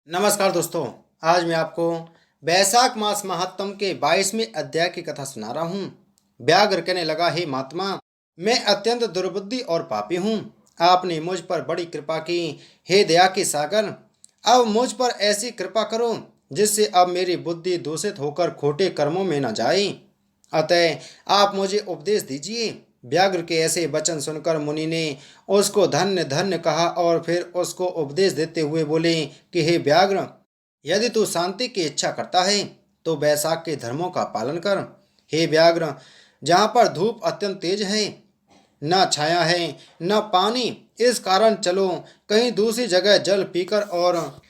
नमस्कार दोस्तों। आज मैं आपको बैसाख मास महात्म के 22वें अध्याय की कथा सुना रहा हूँ। व्याघ्र कहने लगा, हे महात्मा, मैं अत्यंत दुर्बुद्धि और पापी हूँ। आपने मुझ पर बड़ी कृपा की। हे दया के सागर, अब मुझ पर ऐसी कृपा करो जिससे अब मेरी बुद्धि दूषित होकर खोटे कर्मों में न जाए। अतः आप मुझे उपदेश दीजिए। व्याघ्र के ऐसे वचन सुनकर मुनि ने उसको धन्य धन्य कहा और फिर उसको उपदेश देते हुए बोले कि हे व्याघ्र, यदि तू शांति की इच्छा करता है तो बैसाख के धर्मों का पालन कर। हे व्याघ्र, जहाँ पर धूप अत्यंत तेज है, न छाया है न पानी, इस कारण चलो कहीं दूसरी जगह जल पीकर और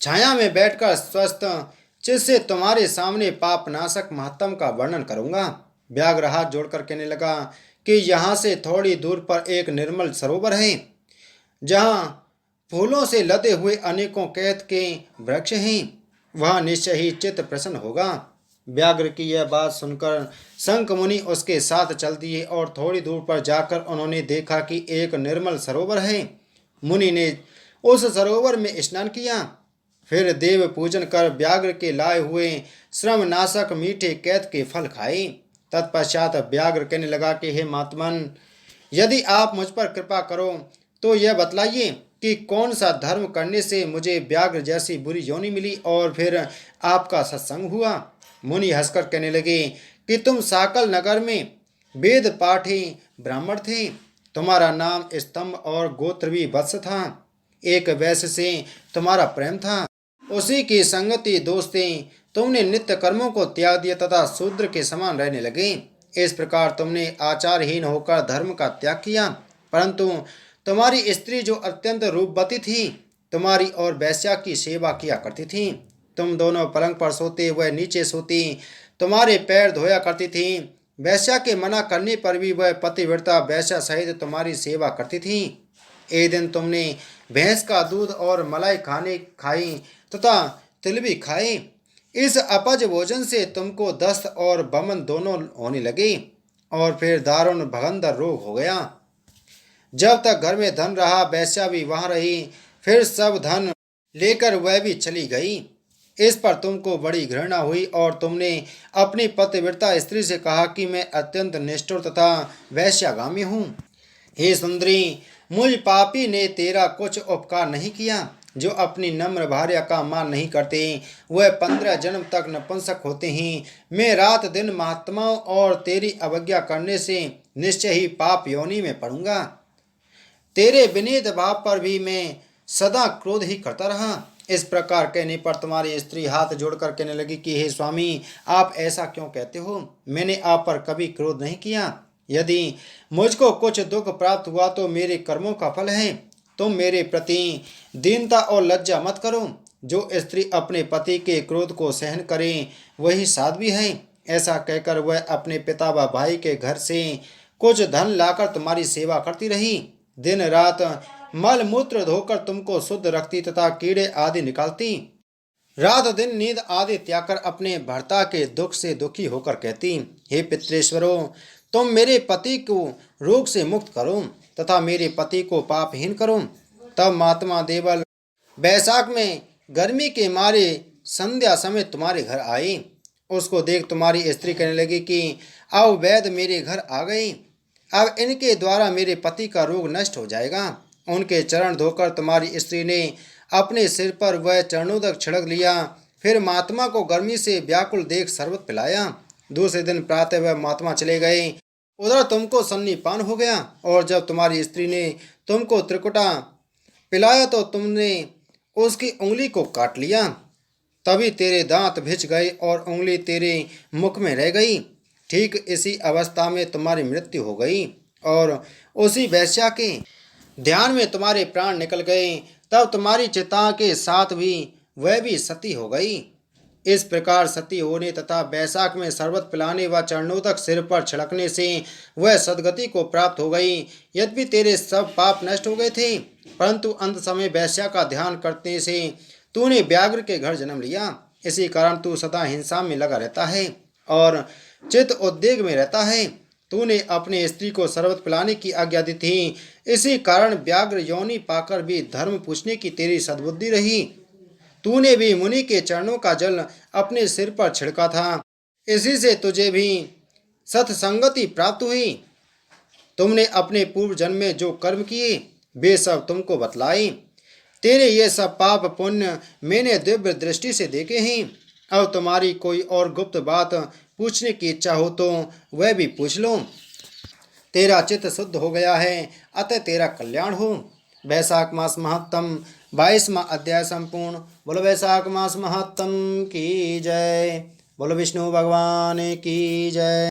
छाया में बैठकर स्वस्थ चित्त से तुम्हारे सामने पाप नाशक महात्म का वर्णन करूंगा। व्याघ्र हाथ जोड़कर कहने लगा कि यहाँ से थोड़ी दूर पर एक निर्मल सरोवर है, जहाँ फूलों से लदे हुए अनेकों कैत के वृक्ष हैं। वह निश्चय ही चित्त प्रसन्न होगा। व्याघ्र की यह बात सुनकर शंख मुनि उसके साथ चल दिए और थोड़ी दूर पर जाकर उन्होंने देखा कि एक निर्मल सरोवर है। मुनि ने उस सरोवर में स्नान किया, फिर देव पूजन कर व्याघ्र के लाए हुए श्रम नाशक मीठे कैत के फल खाए। तत्पश्चात व्याघ्र कहने लगा कि हे महात्मन, यदि आप मुझ पर कृपा करो तो यह बतलाइए कि कौन सा धर्म करने से मुझे व्याघ्र जैसी बुरी योनि मिली और फिर आपका सत्संग हुआ। मुनि हंसकर कहने लगे कि तुम साकल नगर में वेद पाठी ब्राह्मण थे। तुम्हारा नाम स्तंभ और गोत्र भी वत्स था। एक वैश्य से तुम्हारा प्रेम था। उसी की संगति दोस्ती तुमने नित्य कर्मों को त्याग दिया तथा शूद्र के समान रहने लगे। इस प्रकार तुमने आचारहीन होकर धर्म का त्याग किया। परंतु तुम्हारी स्त्री जो अत्यंत रूपवती थी, तुम्हारी और वेश्या की सेवा किया करती थी। तुम दोनों पलंग पर सोते, वह नीचे सोती, तुम्हारे पैर धोया करती थी। वेश्या के मना करने पर भी वह पतिव्रता वेश्या सहित तुम्हारी सेवा करती थी। एक दिन तुमने भैंस का दूध और मलाई खाने खाई तथा तिल भी खाए। इस अपज भोजन से तुमको दस्त और बमन दोनों होने लगे और फिर दारुण भगंदर रोग हो गया। जब तक घर में धन रहा, वेश्या भी वहां रही, फिर सब धन लेकर वह भी चली गई। इस पर तुमको बड़ी घृणा हुई और तुमने अपनी पतिव्रता स्त्री से कहा कि मैं अत्यंत निष्ठुर तथा वैश्यागामी हूँ। हे सुंदरी, मुझ पापी ने तेरा कुछ उपकार नहीं किया। जो अपनी नम्र भार्या का मान नहीं करते, वह 15 जन्म तक नपुंसक होते हैं। मैं रात दिन महात्माओं और तेरी अवज्ञा करने से निश्चय ही पाप योनि में पड़ूंगा। तेरे विनीत भाव पर भी मैं सदा क्रोध ही करता रहा। इस प्रकार कहने पर तुम्हारी स्त्री हाथ जोड़कर कहने लगी कि हे स्वामी, आप ऐसा क्यों कहते हो? मैंने आप पर कभी क्रोध नहीं किया। यदि मुझको कुछ दुख प्राप्त हुआ तो मेरे कर्मों का फल है। तुम मेरे प्रति दीनता और लज्जा मत करो। जो स्त्री अपने पति के क्रोध को सहन करे वही साध्वी है। ऐसा कहकर वह अपने पिता व भाई के घर से कुछ धन लाकर तुम्हारी सेवा करती रही। दिन रात मल मूत्र धोकर तुमको शुद्ध रखती तथा कीड़े आदि निकालती। रात दिन नींद आदि त्याग कर अपने भर्ता के दुख से दुखी होकर कहती, हे पितृेश्वरों, तुम मेरे पति को रोग से मुक्त करो तथा मेरे पति को पापहीन करो। तब महात्मा देवल बैसाख में गर्मी के मारे संध्या समय तुम्हारे घर आई। उसको देख तुम्हारी स्त्री कहने लगी कि अब वैद्य मेरे घर आ गई। अब इनके द्वारा मेरे पति का रोग नष्ट हो जाएगा। उनके चरण धोकर तुम्हारी स्त्री ने अपने सिर पर वह चरणोदक छिड़क लिया। फिर महात्मा को गर्मी से व्याकुल देख शरबत पिलाया। दूसरे दिन प्रातः वह महात्मा चले गए। उधर तुमको सन्नीपान हो गया और जब तुम्हारी स्त्री ने तुमको त्रिकुटा पिलाया तो तुमने उसकी उंगली को काट लिया। तभी तेरे दांत भिज गए और उंगली तेरे मुख में रह गई। ठीक इसी अवस्था में तुम्हारी मृत्यु हो गई और उसी वैश्या के ध्यान में तुम्हारे प्राण निकल गए। तब तुम्हारी चिता के साथ भी वह भी सती हो गई। इस प्रकार सती होने तथा बैसाख में शरबत पिलाने व चरणोदक सिर पर छिड़कने से वह सदगति को प्राप्त हो गई। यद्यपि तेरे सब पाप नष्ट हो गए थे, परंतु अंत समय वैश्या का ध्यान करने से तूने व्याघ्र के घर जन्म लिया। इसी कारण तू सदा हिंसा में लगा रहता है और चित्त उद्वेग में रहता है। तूने अपनी स्त्री को शरबत पिलाने की आज्ञा दी थी। इसी कारण व्याघ्र योनि पाकर भी धर्म पूछने की तेरी सद्बुद्धि रही। तूने भी मुनि के चरणों का जल अपने सिर पर छिड़का था, इसी से तुझे भी सत्संगति प्राप्त हुई। तुमने अपने पूर्व जन्म में जो कर्म किए वे सब तुमको बतलाए। तेरे ये सब पाप पुण्य मैंने दिव्य दृष्टि से देखे हैं। अब तुम्हारी कोई और गुप्त बात पूछने की इच्छा हो तो वह भी पूछ लो। तेरा चित्त शुद्ध हो गया है, अतः तेरा कल्याण हो। वैशाख मास महत्तम 22वां अध्याय संपूर्ण। बोलो वैशाख मास महत्तम की जय। बोलो विष्णु भगवान की जय।